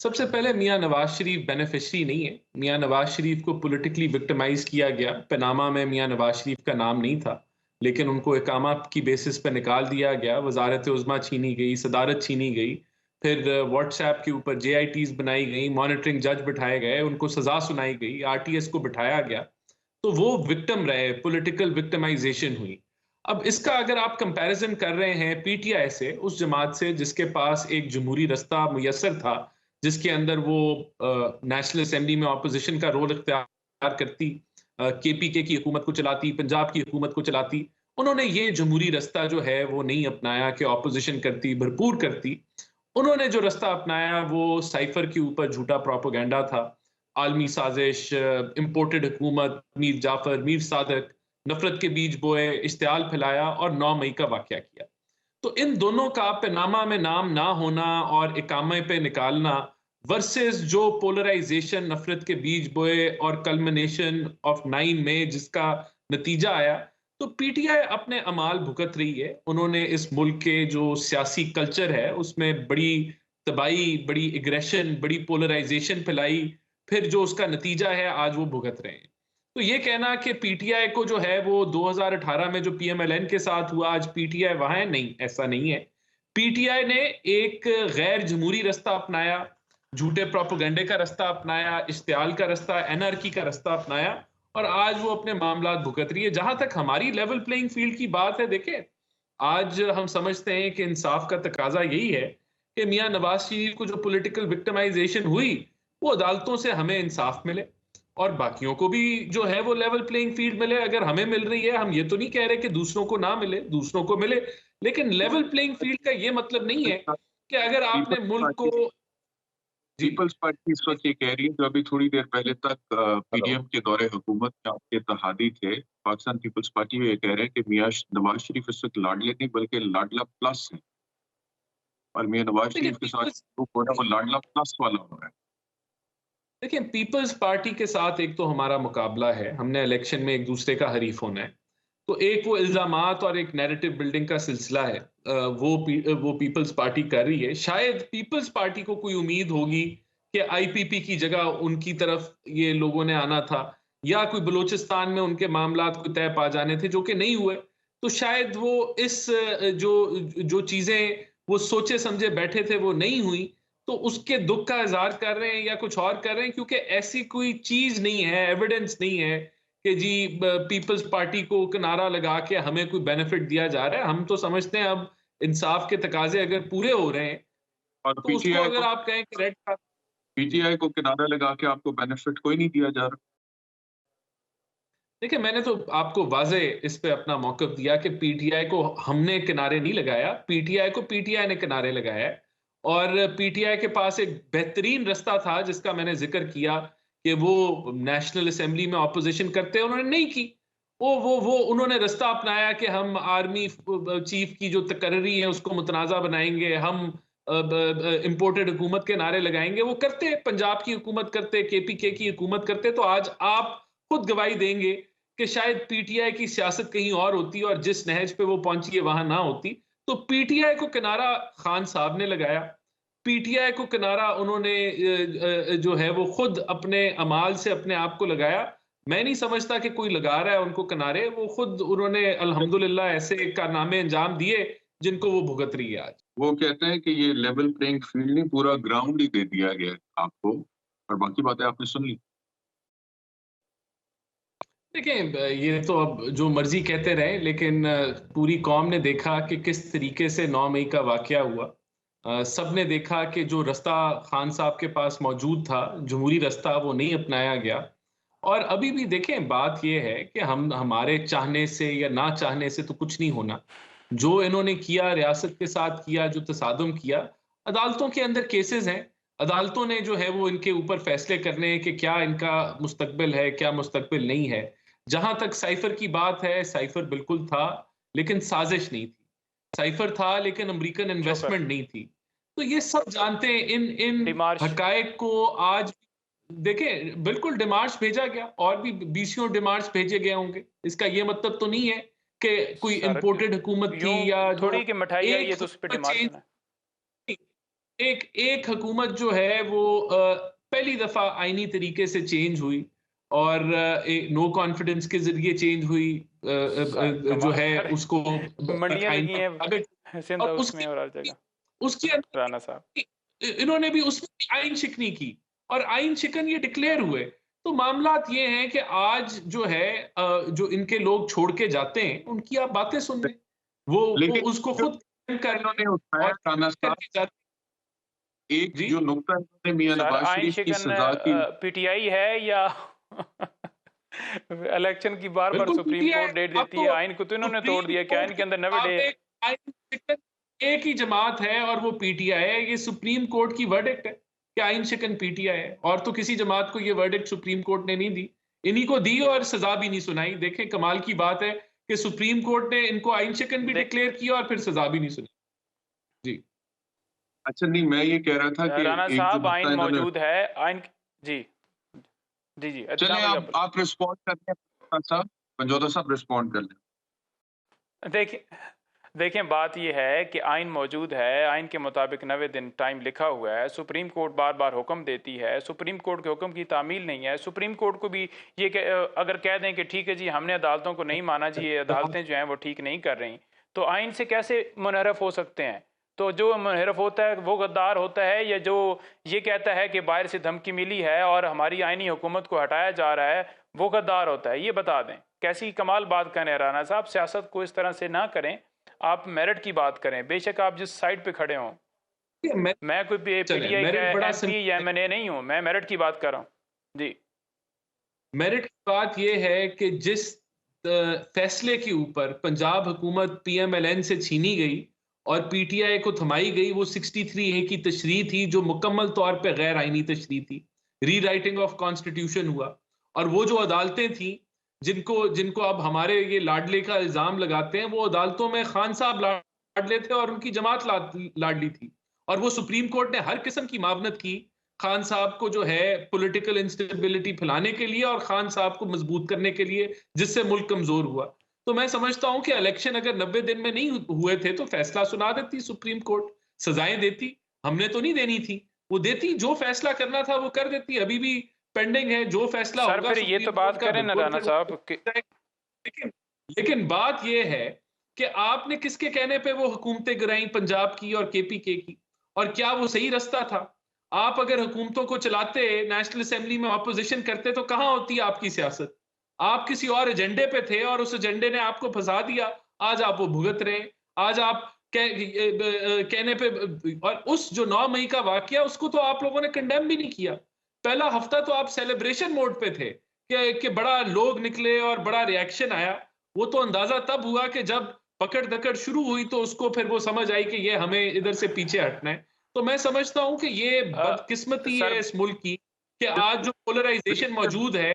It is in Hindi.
सबसे पहले मियां नवाज शरीफ बेनिफिशरी नहीं है। मियां नवाज शरीफ को पॉलिटिकली विक्टिमाइज किया गया। पनामा में मियां नवाज शरीफ का नाम नहीं था, लेकिन उनको इकामा की बेसिस पर निकाल दिया गया। वजारत उज़्मा छीनी गई, सदारत छीनी गई। फिर व्हाट्सएप के ऊपर जेआईटीज बनाई गई, मॉनिटरिंग जज बिठाए गए, उनको सजा सुनाई गई, आरटीएस को बिठाया गया। तो वो विक्टिम रहे, पॉलिटिकल विक्टिमाइजेशन हुई। अब इसका अगर आप कंपैरिजन कर रहे हैं पीटीआई से, उस जमात से जिसके पास एक जमहूरी रास्ता मुयस्सर था, जिसके अंदर वो नेशनल असेंबली में ऑपोजिशन का रोल इख्तियार करती, केपीके की हुकूमत को चलाती, पंजाब की हुकूमत को चलाती, उन्होंने ये जमहूरी रास्ता जो है वो नहीं अपनाया कि ऑपोजिशन करती, भरपूर करती। उन्होंने जो रास्ता अपनाया वो साइफर के ऊपर झूठा प्रोपोगंडा था, आलमी साजिश, इंपोर्टेड हुकूमत, मीर जाफर, मीर सादक, नफरत के बीज बोए, इश्तियाल फैलाया और 9 मई का वाकया किया। तो इन दोनों का पनामा में नाम ना होना और इकामे पे निकालना वर्सेस जो पोलराइजेशन, नफरत के बीज बोए और कल्मिनेशन ऑफ 9 में जिसका नतीजा आया, तो पीटीआई अपने अमाल भुगत रही है। उन्होंने इस मुल्क के जो सियासी कल्चर है उसमें बड़ी तबाही, बड़ी एग्रेशन, बड़ी पोलराइजेशन फैलाई, फिर जो उसका नतीजा है आज वो भुगत रहे हैं। तो ये कहना कि पीटीआई को जो है वो 2018 में जो पीएमएलएन के साथ हुआ आज पीटीआई वहां है, नहीं, ऐसा नहीं है। पीटीआई ने एक गैर जमहूरी रास्ता अपनाया, झूठे प्रोपेगेंडे का रास्ता अपनाया, इश्तियाल का रास्ता, एनआरकी का रास्ता अपनाया और आज वो अपने मामलात भुगत रही है। जहां तक हमारी लेवल प्लेइंग फील्ड की बात है, देखिए, आज हम समझते हैं कि इंसाफ का तकाजा यही है कि मियां नवाज शरीफ को जो पॉलिटिकल विक्टिमाइजेशन हुई, वो अदालतों से हमें इंसाफ मिले और बाकियों को भी जो है वो लेवल प्लेइंग फील्ड मिले। अगर हमें मिल रही है, हम ये तो नहीं कह रहे कि दूसरों को ना मिले, दूसरों को मिले, लेकिन लेवल प्लेइंग फील्ड का ये मतलब नहीं है कि अगर आपने पीपल्स मुल्क पार्टी को। जी। पीपल्स पार्टी इस वक्त ये कह रही है, जो अभी थोड़ी देर पहले तक पीडीएम के दौरे हुकूमत में आपके इत्तेहादी थे, पाकिस्तान पीपल्स पार्टी में ये कह रहे हैं कि मियां नवाज शरीफ इस वक्त लाडले नहीं बल्कि लाडला प्लस है, और मियां नवाज देखिए शरीफ के साथ पीपल्स जो हो रहा है वो लाडला प्लस वाला हो रहा है। देखिए पीपल्स पार्टी के साथ एक तो हमारा मुकाबला है, हमने इलेक्शन में एक दूसरे का हरीफ होना है। तो एक वो इल्जामात और एक नैरेटिव बिल्डिंग का सिलसिला है, वो पीपल्स पार्टी कर रही है। शायद पीपल्स पार्टी को कोई उम्मीद होगी कि आईपीपी की जगह उनकी तरफ ये लोगों ने आना था, या कोई बलूचिस्तान में उनके मामलात को तय पा जाने थे जो कि नहीं हुए। तो शायद वो इस जो जो चीजें वो सोचे समझे बैठे थे वो नहीं हुई, तो उसके दुख का इजहार कर रहे हैं या कुछ और कर रहे हैं, क्योंकि ऐसी कोई चीज नहीं है, एविडेंस नहीं है कि जी पीपल्स पार्टी को किनारा लगा के हमें कोई बेनिफिट दिया जा रहा है। हम तो समझते हैं अब इंसाफ के तकाजे अगर पूरे हो रहे हैं और तो उसको अगर आप कहें कि रेड कार्ड। पीटीआई को किनारा लगा के आपको बेनिफिट कोई नहीं दिया जा रहा। देखिए, मैंने तो आपको वाज़े इस पे अपना मौक़िफ़ दिया कि पीटीआई को हमने किनारे नहीं लगाया, पीटीआई को पीटीआई ने किनारे लगाया है। और पीटीआई के पास एक बेहतरीन रास्ता था जिसका मैंने ज़िक्र किया कि वो नेशनल असेंबली में ऑपोज़िशन करते, उन्होंने नहीं की। वो उन्होंने रास्ता अपनाया कि हम आर्मी चीफ़ की जो तकर्री है उसको मुतनाज़ा बनाएँगे, हम इम्पोर्टेड हुकूमत के नारे लगाएँगे, वो करते, पंजाब की हुकूमत करते, केपीके की हुकूमत करते। तो आज आप खुद गवाही देंगे कि शायद पीटीआई की सियासत कहीं और होती और जिस नहज पे वो पहुंची है वहां ना होती। तो पीटीआई को किनारा खान साहब ने लगाया, पीटीआई को किनारा उन्होंने जो है वो खुद अपने अमाल से अपने आप को लगाया। मैं नहीं समझता कि कोई लगा रहा है उनको किनारे, वो खुद उन्होंने अल्हम्दुलिल्लाह ऐसे कारनामे अंजाम दिए जिनको वो भुगत रही है आज। वो कहते हैं कि ये लेवल प्लेइंग फील्ड नहीं, पूरा ग्राउंड ही दे दिया गया है आपको, और बाकी बातें आपने सुन ली। देखिए, ये तो अब जो मर्जी कहते रहे, लेकिन पूरी कौम ने देखा कि किस तरीके से 9 मई का वाकया हुआ। सब ने देखा कि जो रास्ता खान साहब के पास मौजूद था, जमहूरी रास्ता, वो नहीं अपनाया गया। और अभी भी देखें, बात ये है कि हम हमारे चाहने से या ना चाहने से तो कुछ नहीं होना। जो इन्होंने किया, रियासत के साथ किया, जो तसादुम किया, अदालतों के अंदर केसेस हैं। अदालतों ने जो है वो इनके ऊपर फैसले करने हैं कि क्या इनका मुस्तकबिल है, क्या मुस्तकबिल नहीं है। जहां तक साइफर की बात है, साइफर बिल्कुल था, लेकिन साजिश नहीं थी। साइफर था लेकिन अमेरिकन शुक्र इन्वेस्टमेंट नहीं थी। तो ये सब जानते हैं। इन इन डिमार्श हकायक को आज देखें, बिल्कुल डिमार्च भेजा गया और भी बीसियों डिमार्च भेजे गए होंगे। इसका ये मतलब तो नहीं है कि कोई सर इंपोर्टेड हुकूमत थी यूं या जो थोड़ी कि मिठाई आई एक है तो उस पे हुकूमत डिमांड चेंज। होना है। एक एक हुकूमत जो है वो पहली दफा आईनी तरीके से चेंज हुई और नो कॉन्फिडेंस के जरिए चेंज हुई, जो कमाल है कर उसको मंडियां आइन लगी के मुताबिक। हैं सिंध और हाउस में उसकी और हर जगह। उसके अंदर राना साहब इन्होंने भी उसमें भी आइन शिकनी की और आइन शिकन ये डिक्लेयर हुए। तो मामलात ये हैं कि आज जो है जो इनके लोग छोड़ के जाते हैं उनकी आप बातें सुन लें, वो लेकिन उसको जो खुद कर इन्होंने उठाया और राना साहब, करके जाते एक जी। जो नुक्ता इन्होंने मियां सर नवाज आइन शरीफ की शिकन सजा की, पीटीआई है या इलेक्शन की बार बार बिल्कुल सुप्रीम पीटीआई। कोर्ट डेट अब देती तो है, आइन को तो इन्होंने तोड़ सुप्रीम दिया कि कोर्ट आइन के के अंदर नवे डे। मुताबिक आइन शिकन एक ही जमात है और वो पीटीआई है। ये सुप्रीम कोर्ट की वर्डिक्ट है कि आइन शिकन पीटीआई है, और तो किसी जमात को ये वर्डिक्ट सुप्रीम कोर्ट ने नहीं दी, इन्हीं को दी और सजा भी नहीं सुनाई। देखें कमाल की बात है कि सुप्रीम कोर्ट ने इनको आइन शिकन भी डिक्लेयर किया और फिर सजा भी नहीं सुनाई। जी अच्छा नहीं, मैं ये कह रहा था कि राना एक जो साहब आइन नुक्ता इन्होंने, मौजूद है, आइन जी जी जी चले इत्तेजाम भाई आप रिस्पॉन्ड कर लें साहब, पंजोता साहब रिस्पॉन्ड कर लें। देखिए देखें बात यह है कि आइन मौजूद है, आइन के मुताबिक 90 दिन टाइम लिखा हुआ है, सुप्रीम कोर्ट बार बार हुक्म देती है, सुप्रीम कोर्ट के हुक्म की तामील नहीं है। सुप्रीम कोर्ट को भी ये अगर कह दें कि ठीक है जी हमने अदालतों को नहीं माना जी, ये अदालतें जो हैं वो ठीक नहीं कर रही, तो आइन से कैसे मुनहरफ हो सकते हैं? तो जो मुनहरफ होता है वो गद्दार होता है, या जो ये कहता है कि बाहर से धमकी मिली है और हमारी आइनी हुकूमत को हटाया जा रहा है, वो गद्दार होता है? ये बता दें। कैसी कमाल बात करें राना साहब, सियासत को इस तरह से ना करें, आप मेरिट की बात करें, बेशक आप जिस साइड पे खड़े हों। मैं कोई पीटीआई का एमपी या एमएनए नहीं हूं, मैं मेरिट की बात कर रहा हूं जी। मेरिट की बात यह है कि जिस फैसले के ऊपर पंजाब हुकूमत पीएमएलएन से छीनी गई और पीटीआई को थमाई गई, वो 63A की तशरीह थी जो मुकम्मल तौर पे गैर आइनी तशरीह थी। रीराइटिंग ऑफ कॉन्स्टिट्यूशन हुआ और वो जो अदालतें थी जिनको जिनको अब हमारे ये लाडले का इल्जाम लगाते हैं, वो अदालतों में खान साहब लाडले थे और उनकी जमात लाडली थी। और वो सुप्रीम कोर्ट ने हर किस्म की मावनत की खान साहब को जो है पॉलिटिकल इंस्टेबिलिटी फैलाने के लिए और खान साहब को मजबूत करने के लिए, जिससे मुल्क कमजोर हुआ। तो मैं समझता हूं कि इलेक्शन अगर 90 दिन में नहीं हुए थे तो फैसला सुना देती सुप्रीम कोर्ट, सजाएं देती। हमने तो नहीं देनी थी, वो देती, जो फैसला करना था वो कर देती। अभी भी पेंडिंग है, जो फैसला सर होगा फिर ये तो बात करें ना राना साहब। लेकिन बात ये है कि आपने किसके कहने पे वो हुकूमतें गिराई पंजाब की और केपीके की, और क्या वो सही रास्ता था? आप अगर हुकूमतों को चलाते, नेशनल असेंबली में ऑपोजिशन करते, तो कहां होती आपकी सियासत? आप किसी और एजेंडे पे थे और उस एजेंडे ने आपको फंसा दिया। आज आप वो भुगत रहे हैं। आज आप कहने पे, और उस जो 9 मई का वाकया, उसको तो आप लोगों ने कंडेम भी नहीं किया। पहला हफ्ता तो आप सेलिब्रेशन मोड पे थे कि बड़ा लोग निकले और बड़ा रिएक्शन आया। वो तो अंदाजा तब हुआ कि जब पकड़ दकड़ शुरू हुई, तो उसको फिर वो समझ आई कि ये हमें इधर से पीछे हटना है। तो मैं समझता हूं कि ये बदकिस्मती है इस मुल्क की कि आज जो पोलराइजेशन मौजूद है